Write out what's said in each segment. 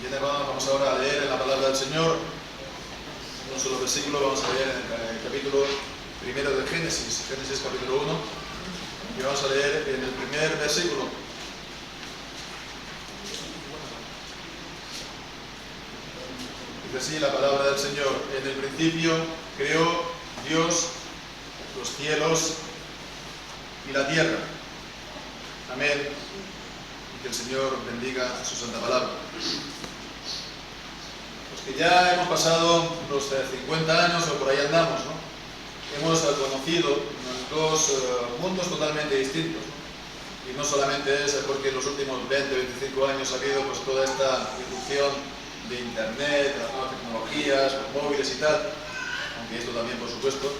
Bien, hermanos, vamos ahora a leer en la palabra del Señor un solo versículo. Vamos a leer en el capítulo primero de Génesis, Génesis capítulo 1, y vamos a leer en el primer versículo. Dice así la palabra del Señor: en el principio creó Dios los cielos y la tierra. Amén. Y que el Señor bendiga su santa palabra. Los que ya hemos pasado los 50 años o por ahí andamos, ¿no? Hemos conocido dos mundos totalmente distintos, ¿no? Y no solamente es porque en los últimos 20 o 25 años ha habido pues toda esta irrupción de internet, de las nuevas tecnologías, los móviles y tal, aunque esto también por supuesto,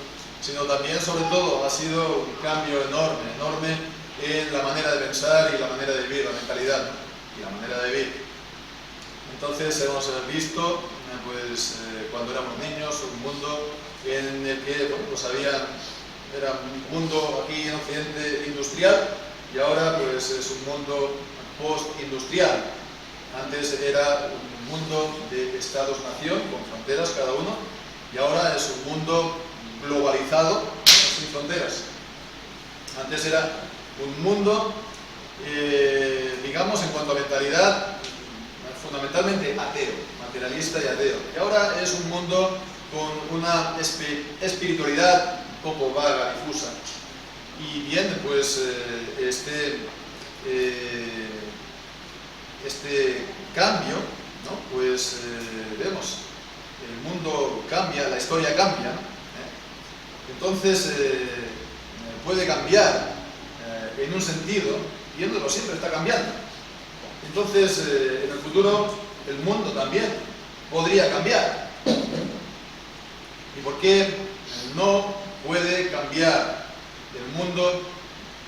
sino también sobre todo ha sido un cambio enorme en la manera de pensar y la manera de vivir, la mentalidad, ¿no? Y la manera de vivir. Entonces hemos visto, cuando éramos niños, un mundo en el que pues era un mundo aquí en Occidente industrial, y ahora pues es un mundo post-industrial. Antes era un mundo de estados-nación, con fronteras cada uno, y ahora es un mundo globalizado, sin fronteras. Antes era un mundo, digamos, en cuanto a mentalidad, fundamentalmente ateo, materialista y ateo. Y ahora es un mundo con una espiritualidad un poco vaga, difusa. Y bien, pues este cambio, ¿no? Pues vemos, el mundo cambia, la historia cambia, ¿no? Entonces puede cambiar en un sentido, viéndolo siempre está cambiando. Entonces en el futuro el mundo también podría cambiar. ¿Y por qué no puede cambiar el mundo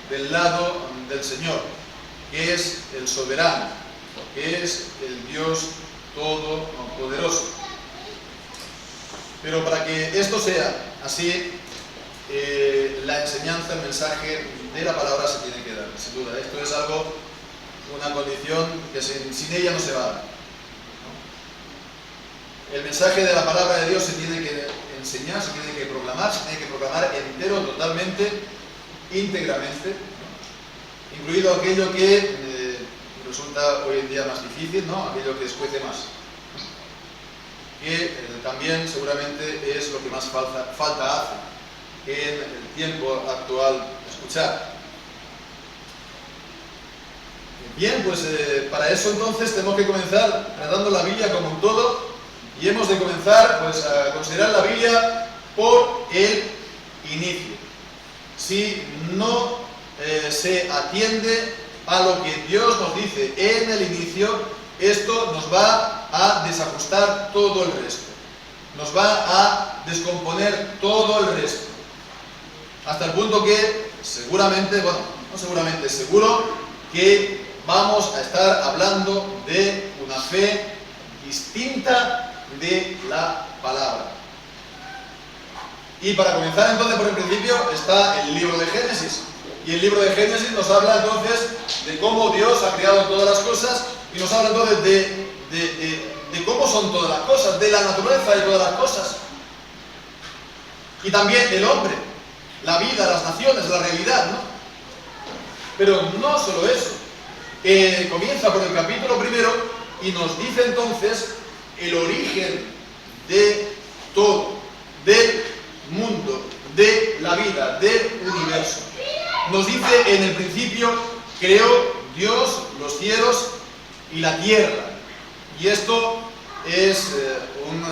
del lado del Señor, que es el soberano, que es el Dios todopoderoso? Pero para que esto sea así, la enseñanza, el mensaje de la palabra se tiene que dar, sin duda. Esto es algo, una condición que sin ella no se va a dar, ¿no? El mensaje de la palabra de Dios se tiene que enseñar, se tiene que proclamar entero, totalmente, íntegramente, ¿no? Incluido aquello que resulta hoy en día más difícil, ¿no? Aquello que escuece más, ¿no? Que también seguramente es lo que más falta hace en el tiempo actual escuchar. Bien, pues para eso entonces tenemos que comenzar tratando la Biblia como un todo, y hemos de comenzar pues a considerar la Biblia por el inicio. Si no se atiende a lo que Dios nos dice en el inicio, esto nos va a desajustar todo el resto, nos va a descomponer todo el resto. Hasta el punto que seguramente, bueno, no seguramente, seguro que vamos a estar hablando de una fe distinta de la palabra. Y para comenzar entonces por el principio está el libro de Génesis. Y el libro de Génesis nos habla entonces de cómo Dios ha creado todas las cosas, y nos habla entonces de cómo son todas las cosas, de la naturaleza de todas las cosas. Y también el hombre, la vida, las naciones, la realidad, ¿no? Pero no solo eso. Comienza por el capítulo primero y nos dice entonces el origen de todo, del mundo, de la vida, del universo. Nos dice: en el principio creó Dios los cielos y la tierra. Y esto es un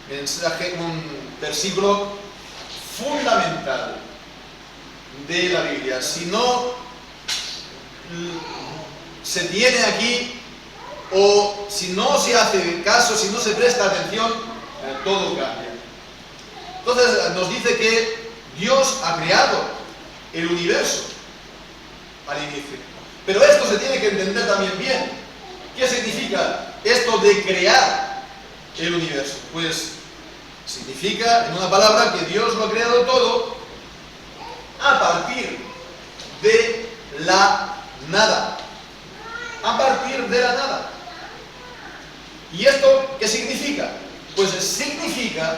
mensaje, un versículo fundamental de la Biblia. Si no se tiene aquí, o si no se hace caso, si no se presta atención, todo cambia. Entonces nos dice que Dios ha creado el universo al inicio. Pero esto se tiene que entender también bien. ¿Qué significa esto de crear el universo? Pues significa, en una palabra, que Dios lo ha creado todo a partir de la nada. A partir de la nada. ¿Y esto qué significa? Pues significa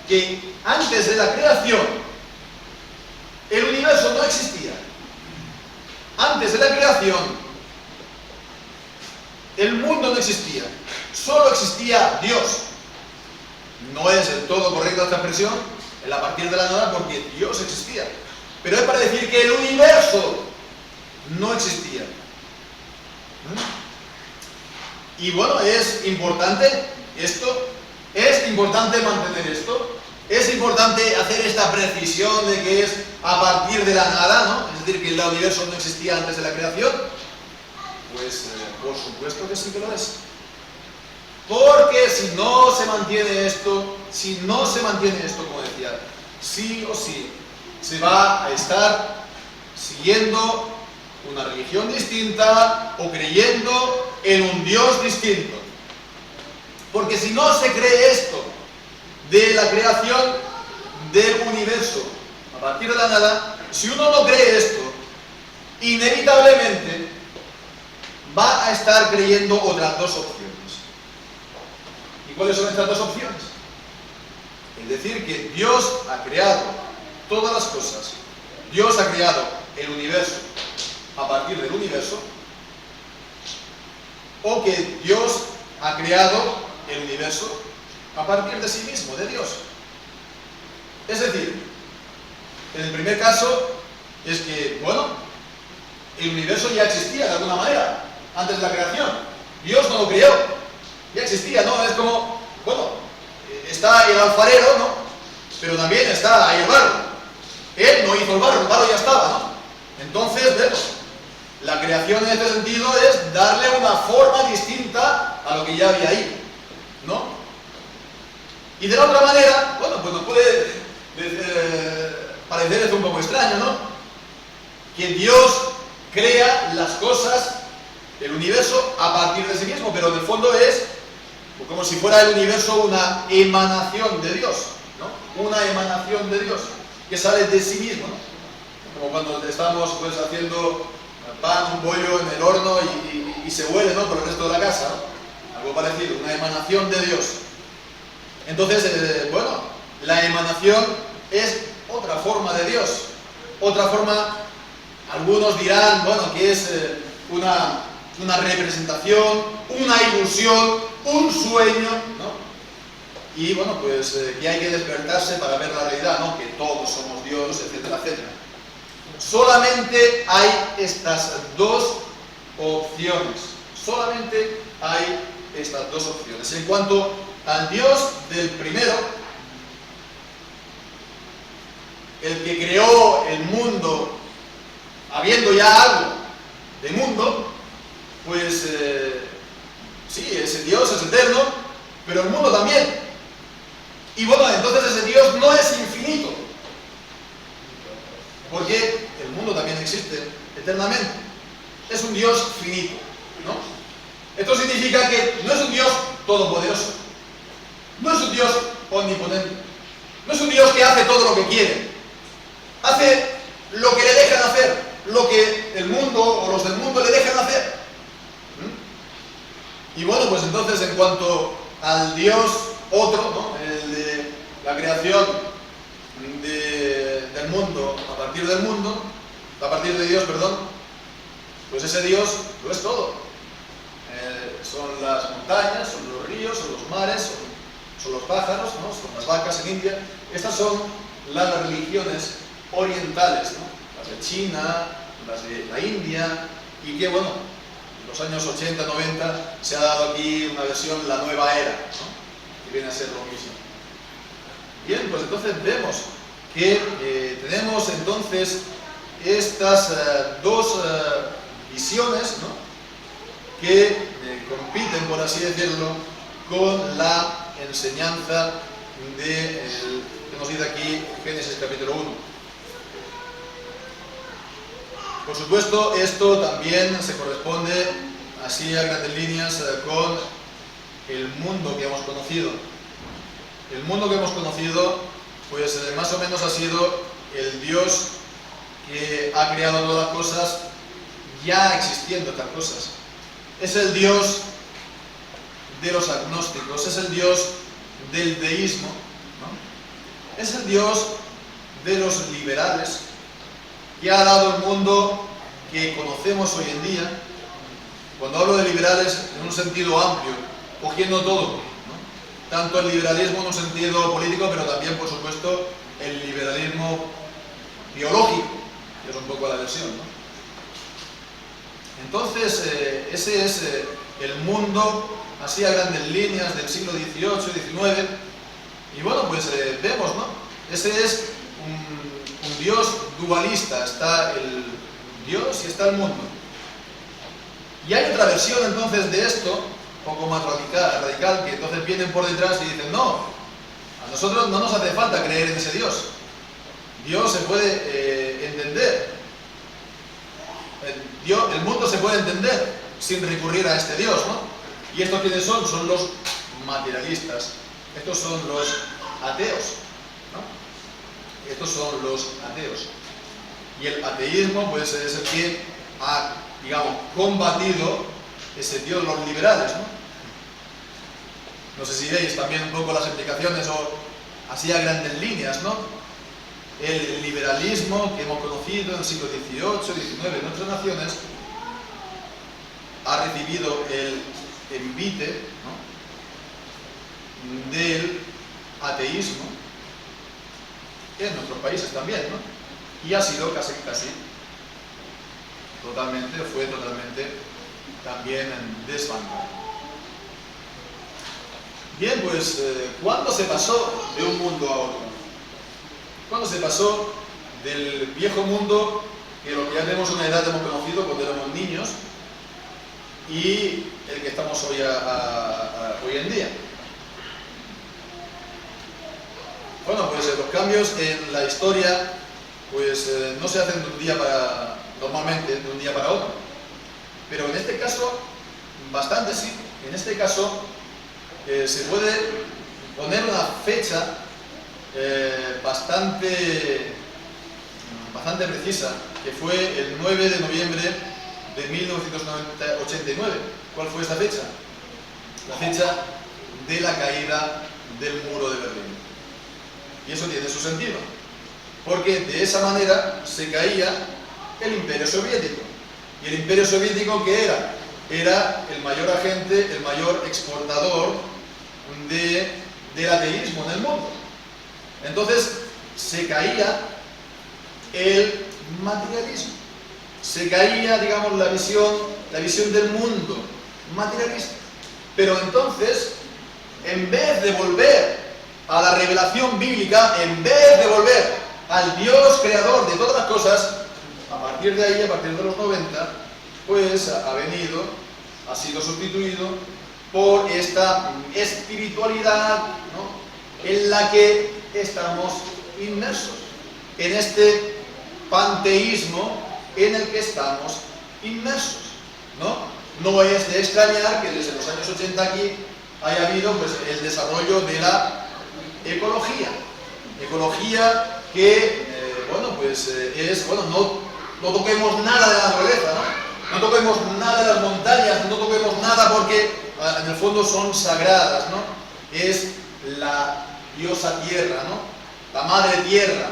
que antes de la creación el universo no existía. Antes de la creación el mundo no existía. Solo existía Dios. No es del todo correcta esta expresión, el a partir de la nada, porque Dios existía. Pero es para decir que el universo no existía. Y bueno, es importante esto, es importante mantener esto, es importante hacer esta precisión de que es a partir de la nada, ¿no? Es decir, que el universo no existía antes de la creación. Pues por supuesto que sí que lo es. Porque si no se mantiene esto, como decía, sí o sí se va a estar siguiendo una religión distinta o creyendo en un Dios distinto. Porque si no se cree esto de la creación del universo a partir de la nada, si uno no cree esto, inevitablemente va a estar creyendo otras dos opciones. ¿Y cuáles son estas dos opciones? Es decir, que Dios ha creado todas las cosas. Dios ha creado el universo a partir del universo, o que Dios ha creado el universo a partir de sí mismo, de Dios. Es decir, en el primer caso es que, bueno, el universo ya existía de alguna manera antes de la creación. Dios no lo creó, ya existía, ¿no? Es como, bueno, está el alfarero, ¿no? Pero también está ahí el barro. Él no hizo el barro ya estaba, ¿no? Entonces, vemos, la creación en este sentido es darle una forma distinta a lo que ya había ahí, ¿no? Y de la otra manera, bueno, pues nos puede parecer esto un poco extraño, ¿no? Que Dios crea las cosas, el universo, a partir de sí mismo, pero en el fondo es como si fuera el universo una emanación de Dios, ¿no? Una emanación de Dios que sale de sí mismo, ¿no? Como cuando estamos pues haciendo pan, un bollo en el horno y se huele, ¿no?, por el resto de la casa, ¿no? Algo parecido, una emanación de Dios. Entonces, bueno, la emanación es otra forma de Dios, otra forma, algunos dirán, bueno, que es una representación, una ilusión, un sueño, ¿no? Y bueno, pues que hay que despertarse para ver la realidad, ¿no? Que todos somos Dios, etcétera, etcétera. Solamente hay estas dos opciones. Solamente hay estas dos opciones. En cuanto al Dios del primero, el que creó el mundo, habiendo ya algo de mundo, pues sí, ese Dios es eterno, pero el mundo también. Y bueno, entonces ese Dios no es infinito, porque el mundo también existe eternamente. Es un Dios finito, ¿no? Esto significa que no es un Dios todopoderoso, no es un Dios omnipotente, no es un Dios que hace todo lo que quiere, hace lo que le dejan hacer, lo que el mundo o los del mundo le dejan hacer. Y bueno, pues entonces en cuanto al Dios otro, ¿no?, el de la creación del mundo a partir del mundo, a partir de Dios, perdón, pues ese Dios lo es todo. Son las montañas, son los ríos, son los mares, son los pájaros, ¿no?, son las vacas en India. Estas son las religiones orientales, ¿no?, las de China, las de la India, y que bueno, en los años 80, 90 se ha dado aquí una versión, la nueva era, ¿no?, que viene a ser lo mismo. Bien, pues entonces vemos que tenemos entonces estas dos visiones, ¿no?, que compiten, por así decirlo, con la enseñanza que nos dice aquí Génesis capítulo 1. Por supuesto, esto también se corresponde, así a grandes líneas, con el mundo que hemos conocido. El mundo que hemos conocido, pues más o menos ha sido el Dios que ha creado todas las cosas ya existiendo estas cosas. Es el Dios de los agnósticos, es el Dios del deísmo, ¿no? Es el Dios de los liberales, que ha dado el mundo que conocemos hoy en día. Cuando hablo de liberales en un sentido amplio, cogiendo todo, ¿no? Tanto el liberalismo en un sentido político, pero también, por supuesto, el liberalismo biológico, que es un poco la versión, ¿no? Entonces, ese es el mundo, así a grandes líneas, del siglo XVIII, XIX, y bueno, pues vemos, ¿no? Ese es un Dios dualista, está el Dios y está el mundo. Y hay otra versión entonces de esto, un poco más radical, que entonces vienen por detrás y dicen, no, a nosotros no nos hace falta creer en ese Dios. Dios se puede entender. El mundo se puede entender sin recurrir a este Dios, ¿no? ¿Y estos quiénes son? Son los materialistas. Estos son los ateos, ¿no? Estos son los ateos. Y el ateísmo, pues, es el que ha, digamos, combatido ese Dios, los liberales, ¿no? No sé si veis también un poco las implicaciones o así a grandes líneas, ¿no? El liberalismo que hemos conocido en el siglo XVIII, XIX en otras naciones ha recibido el envite, ¿no?, del ateísmo en nuestros países también, ¿no? Y ha sido casi fue totalmente también desbancado. Bien, pues, ¿cuándo se pasó de un mundo a otro? ¿Cuándo se pasó del viejo mundo, que lo que ya tenemos una edad hemos conocido cuando éramos niños, y el que estamos hoy en día? Bueno, pues los cambios en la historia pues no se hacen normalmente de un día para otro, pero en este caso bastante sí. En este caso se puede poner una fecha bastante precisa, que fue el 9 de noviembre de 1989. ¿Cuál fue esta fecha? La fecha de la caída del muro de Berlín. Y eso tiene su sentido, porque de esa manera se caía el Imperio Soviético. ¿Y el Imperio Soviético qué era? Era el mayor agente, el mayor exportador del ateísmo en el mundo. Entonces se caía el materialismo, se caía, digamos, la visión del mundo materialista. Pero entonces, en vez de volver a la revelación bíblica, en vez de volver al Dios creador de todas las cosas, a partir de ahí, a partir de los 90, pues ha sido sustituido por esta espiritualidad, ¿no?, en la que estamos inmersos, en este panteísmo en el que estamos inmersos, ¿no? No es de extrañar que desde los años 80 aquí haya habido, pues, el desarrollo de la ecología que, no toquemos nada de la naturaleza, ¿no? No toquemos nada de las montañas, no toquemos nada porque en el fondo son sagradas, ¿no? Es la diosa tierra, ¿no? La madre tierra,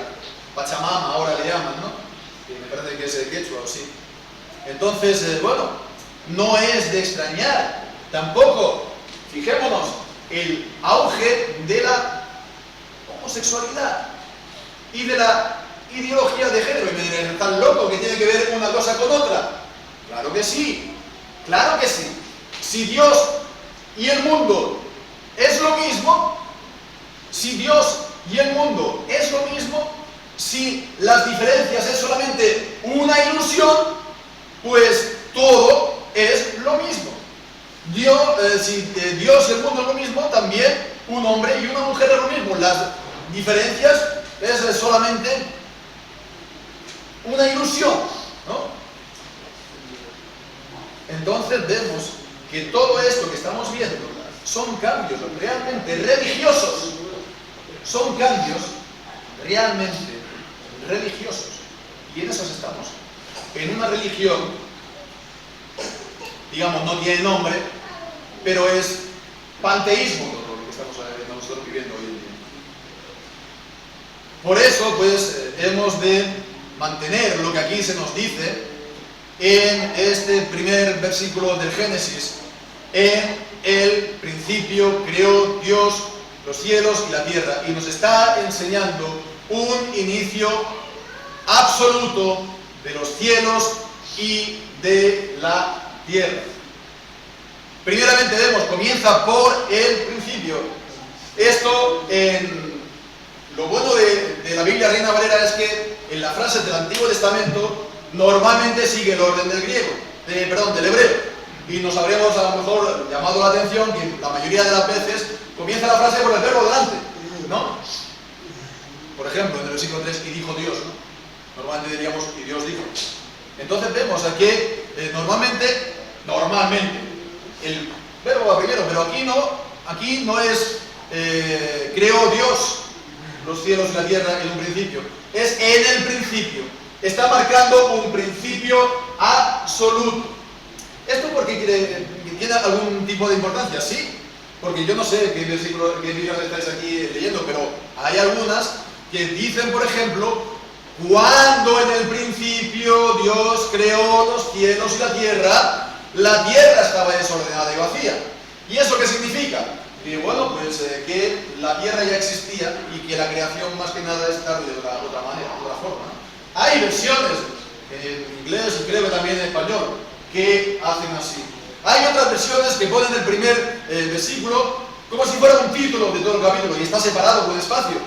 Pachamama ahora le llaman, ¿no? Que me parece que es el quechua o sí. Entonces, no es de extrañar tampoco, fijémonos, el auge de la homosexualidad y de la ideología de género. Y me dirán, ¿estás loco? ¿Qué tiene que ver una cosa con otra? Claro que sí, claro que sí. Si Dios y el mundo es lo mismo, si Dios y el mundo es lo mismo, si las diferencias es solamente una ilusión, pues todo es lo mismo. Si Dios y el mundo es lo mismo, también un hombre y una mujer es lo mismo. Las diferencias es solamente una ilusión, ¿no? Entonces vemos que todo esto que estamos viendo son cambios realmente religiosos. Son cambios realmente religiosos. Y en esos estamos. En una religión, digamos, no tiene nombre, pero es panteísmo todo lo que estamos nosotros viviendo hoy en día. Por eso, pues, hemos de mantener lo que aquí se nos dice en este primer versículo del Génesis. En el principio creó Dios los cielos y la tierra, y nos está enseñando un inicio absoluto de los cielos y de la tierra. Primeramente vemos, comienza por el principio. Esto, lo bueno de la Biblia Reina Valera es que en las frases del Antiguo Testamento normalmente sigue el orden del griego, del hebreo. Y nos habríamos a lo mejor llamado la atención que la mayoría de las veces comienza la frase por el verbo delante, ¿no? Por ejemplo, en el versículo 3, y dijo Dios, ¿no? Normalmente diríamos, y Dios dijo. Entonces vemos que normalmente, el verbo va primero, pero aquí no es creó Dios los cielos y la tierra en un principio. Es en el principio. Está marcando un principio absoluto. ¿Esto porque tiene algún tipo de importancia? Sí, porque yo no sé qué Biblias estáis aquí leyendo, pero hay algunas que dicen, por ejemplo, cuando en el principio Dios creó los cielos y la tierra estaba desordenada y vacía. ¿Y eso qué significa? Y bueno, pues que la tierra ya existía y que la creación más que nada está de otra manera, de otra forma, ¿no? Hay versiones en inglés y creo que también en español que hacen así. Hay otras versiones que ponen el primer versículo como si fuera un título de todo el capítulo y está separado con espacio.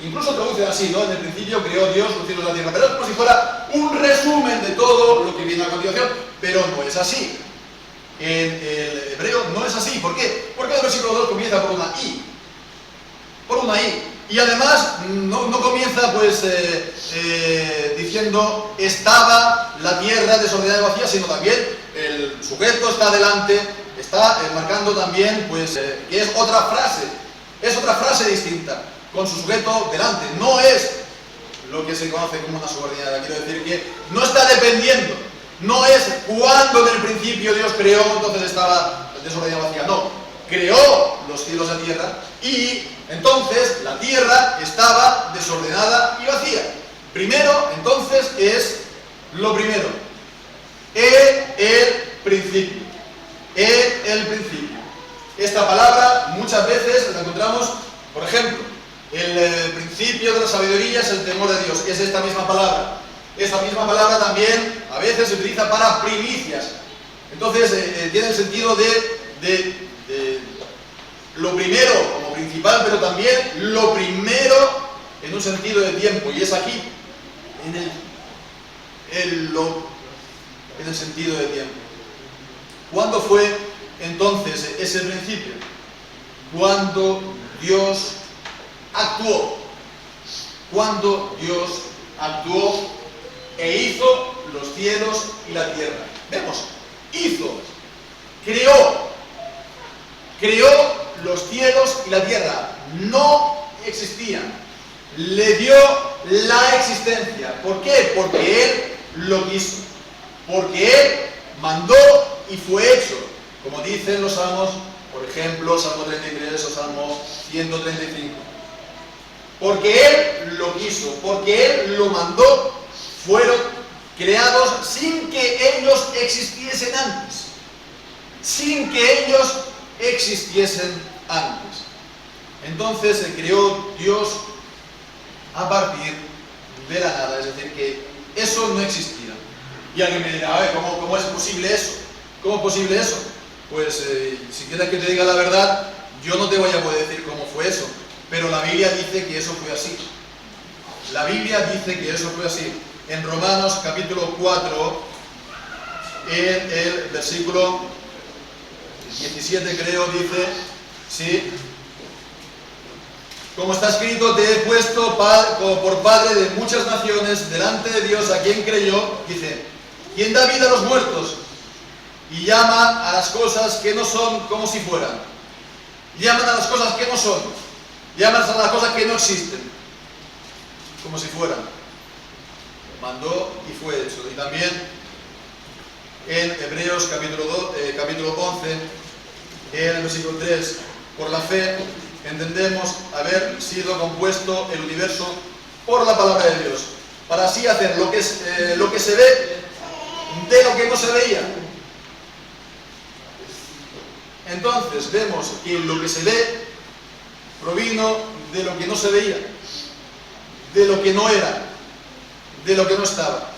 Incluso traducen así, ¿no? En el principio creó Dios los cielos y la tierra, pero es como si fuera un resumen de todo lo que viene a continuación, pero no es así. En el hebreo no es así. ¿Por qué? Porque el versículo 2 comienza por una I. Por una I. Y además no comienza pues diciendo estaba la tierra desordenada y vacía, sino también el sujeto está delante, está marcando también pues que es otra frase distinta, con su sujeto delante. No es lo que se conoce como una subordinada. Quiero decir que no está dependiendo. No es cuando en el principio Dios creó, entonces estaba desordenada y vacía. No, creó los cielos y la tierra y entonces la tierra estaba desordenada y vacía. Primero, entonces, es lo primero. El principio. El principio. Esta palabra muchas veces la encontramos, por ejemplo, el principio de la sabiduría es el temor de Dios. Es esta misma palabra. Esta misma palabra también a veces se utiliza para primicias. Entonces tiene el sentido de lo primero como principal, pero también lo primero en un sentido de tiempo. Y es aquí, en el sentido de tiempo. ¿Cuándo fue entonces ese principio? Cuando Dios actuó. Cuando Dios actuó e hizo los cielos y la tierra. Vemos, hizo, creó los cielos y la tierra. No existían. Le dio la existencia. ¿Por qué? Porque Él lo quiso. Porque Él mandó y fue hecho. Como dicen los salmos, por ejemplo, Salmo 33 o Salmo 135. Porque Él lo quiso, porque Él lo mandó, fueron creados sin que ellos existiesen antes. Sin que ellos existiesen antes. Entonces se creó Dios a partir de la nada, es decir, que eso no existía. Y alguien me dirá, a ver, ¿cómo es posible eso? ¿Cómo es posible eso? Pues si quieres que te diga la verdad, yo no te voy a poder decir cómo fue eso, pero la Biblia dice que eso fue así. La Biblia dice que eso fue así. En Romanos capítulo 4, en el versículo 17 creo, dice, sí, como está escrito, te he puesto por padre de muchas naciones delante de Dios a quien creyó, dice, quien da vida a los muertos y llama a las cosas que no son como si fueran. Llaman a las cosas que no son, llaman a las cosas que no existen, como si fueran. Mandó y fue hecho. Y también en Hebreos capítulo 11, en el versículo 3, por la fe entendemos haber sido compuesto el universo por la palabra de Dios, para así hacer lo que se ve de lo que no se veía. Entonces vemos que lo que se ve provino de lo que no se veía, de lo que no era, de lo que no estaba.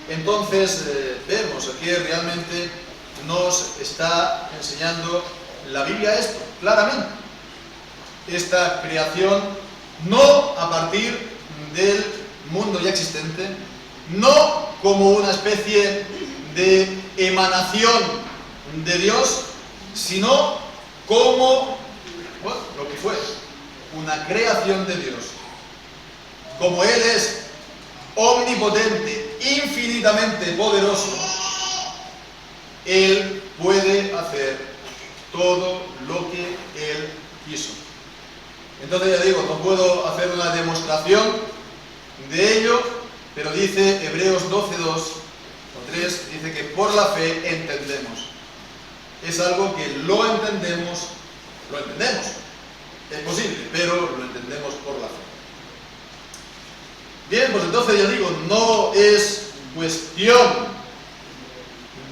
Entonces vemos que realmente nos está enseñando la Biblia esto, claramente. Esta creación no a partir del mundo ya existente, no como una especie de emanación de Dios, sino como lo que fue, una creación de Dios. Como Él es omnipotente, infinitamente poderoso, Él puede hacer todo lo que Él quiso. Entonces ya digo, no puedo hacer una demostración de ello, pero dice Hebreos 12:2 o 3, dice que por la fe entendemos. Es algo que lo entendemos. Es posible, pero lo entendemos por la fe. Bien, pues entonces ya digo, no es cuestión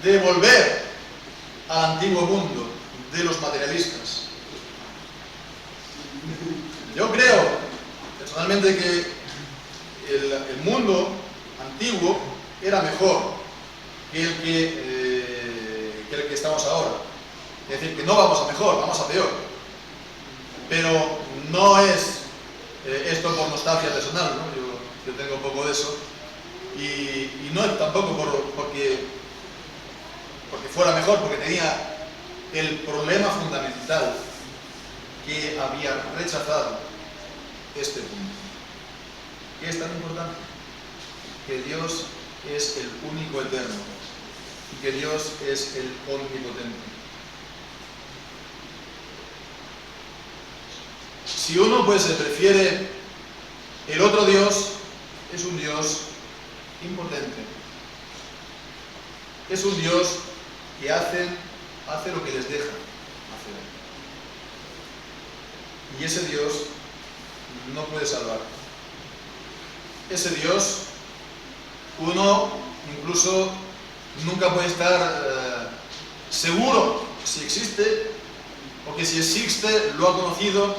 de volver al antiguo mundo de los materialistas. Yo creo personalmente que el mundo antiguo era mejor que el que estamos ahora. Es decir, que no vamos a mejor, vamos a peor. Pero no es esto por nostalgia personal, ¿no? Yo tengo un poco de eso. Y no es tampoco porque fuera mejor, porque tenía el problema fundamental que había rechazado este mundo. ¿Qué es tan importante? Que Dios es el único eterno y que Dios es el omnipotente. Si uno pues prefiere el otro Dios, es un Dios impotente. Es un Dios que hace lo que les deja hacer. Y ese Dios no puede salvar. Ese Dios, uno incluso nunca puede estar seguro si existe, o que si existe lo ha conocido,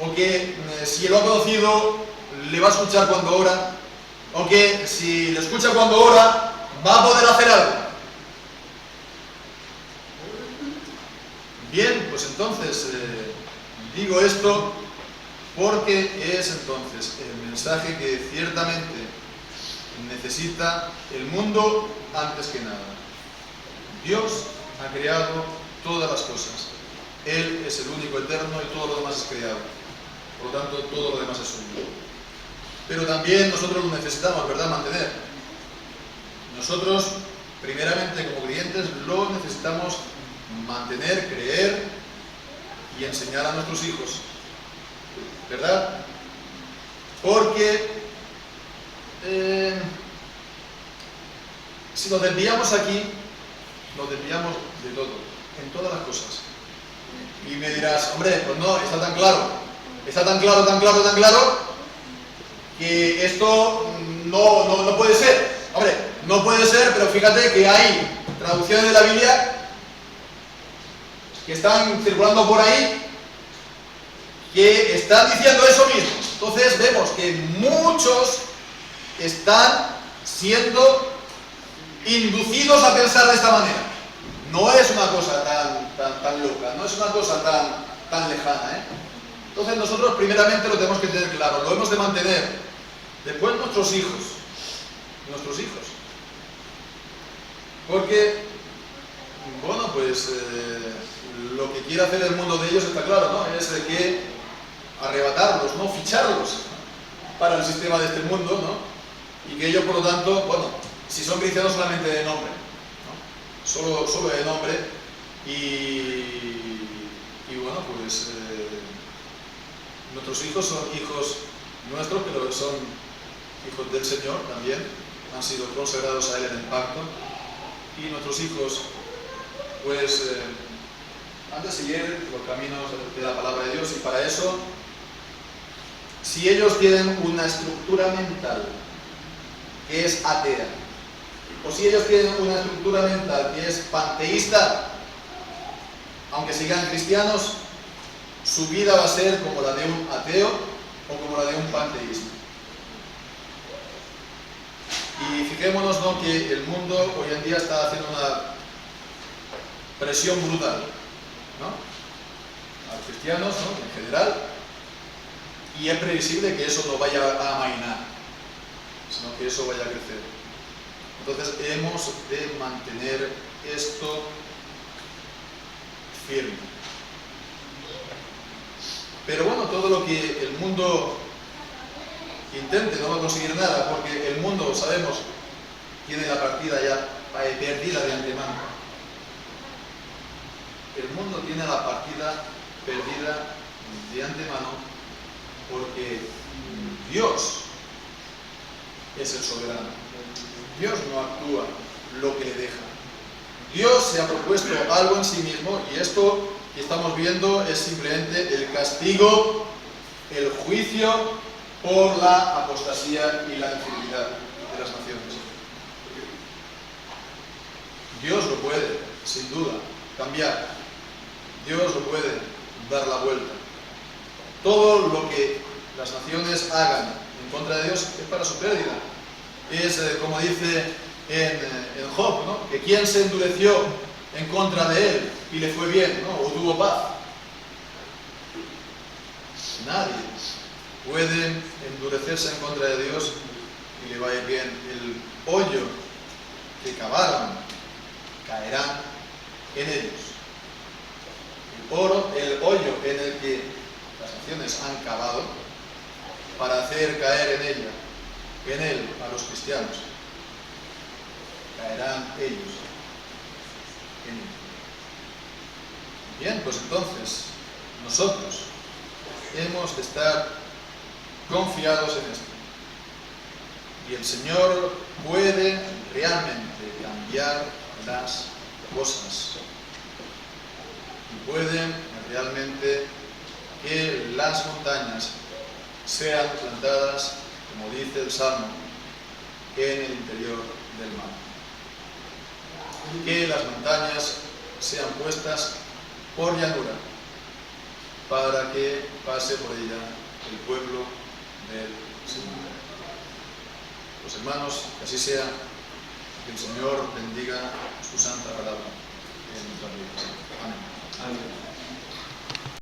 o que si lo ha conocido le va a escuchar cuando ora, o que si le escucha cuando ora va a poder hacer algo. Bien, pues entonces digo esto porque es entonces el mensaje que ciertamente necesita el mundo antes que nada. Dios ha creado todas las cosas. Él es el único eterno y todo lo demás es creado. Por lo tanto, todo lo demás es suyo. Pero también nosotros lo necesitamos, ¿verdad?, mantener. Nosotros, primeramente como creyentes, lo necesitamos mantener, creer y enseñar a nuestros hijos, ¿verdad? Porque si nos desviamos aquí, nos desviamos de todo, en todas las cosas. Y me dirás, hombre, pues no, está tan claro, que esto no puede ser. Hombre, no puede ser, pero fíjate que hay traducciones de la Biblia que están circulando por ahí que están diciendo eso mismo. Entonces vemos que muchos están siendo inducidos a pensar de esta manera. No es una cosa tan loca, no es una cosa tan lejana, ¿eh? Entonces nosotros primeramente lo tenemos que tener claro, lo hemos de mantener. Después nuestros hijos. Porque, bueno, pues lo que quiere hacer el mundo de ellos está claro, ¿no? Es de que arrebatarlos, ¿no? Ficharlos para el sistema de este mundo, ¿no? Y que ellos, por lo tanto, bueno, si son cristianos solamente de nombre, ¿no? Solo de nombre. Y bueno, pues nuestros hijos son hijos nuestros, pero son hijos del Señor también, han sido consagrados a Él en el pacto. Y nuestros hijos, pues han de seguir los caminos de la palabra de Dios, y para eso, si ellos tienen una estructura mental que es atea, o si ellos tienen una estructura mental que es panteísta, aunque sigan cristianos, su vida va a ser como la de un ateo o como la de un panteísta. Y fijémonos, ¿no?, que el mundo hoy en día está haciendo una presión brutal, ¿no?, a los cristianos, ¿no?, en general, y es previsible que eso no vaya a amainar, sino que eso vaya a crecer. Entonces hemos de mantener esto firme. Pero bueno, todo lo que el mundo intente no va a conseguir nada, porque el mundo, sabemos, tiene la partida ya perdida de antemano. El mundo tiene la partida perdida de antemano porque Dios es el soberano. Dios no actúa lo que le deja. Dios se ha propuesto algo en sí mismo, y esto que estamos viendo es simplemente el castigo, el juicio por la apostasía y la infidelidad de las naciones. Dios lo puede, sin duda, cambiar. Dios lo puede dar la vuelta. Todo lo que las naciones hagan en contra de Dios es para su pérdida. Es como dice en Job, ¿no?, que quien se endureció en contra de él y le fue bien, ¿no?, o tuvo paz. Nadie puede endurecerse en contra de Dios y le va a ir bien. El hoyo que cavaron caerá en ellos. El hoyo en el que las naciones han cavado para hacer caer en él a los cristianos, caerán ellos en él. Bien, pues entonces nosotros hemos de estar confiados en esto, y el Señor puede realmente cambiar las cosas, y puede realmente que las montañas sean plantadas, como dice el Salmo, en el interior del mar, que las montañas sean puestas por llanura para que pase por ella el pueblo del Señor. Pues hermanos, que así sea, que el Señor bendiga su santa palabra.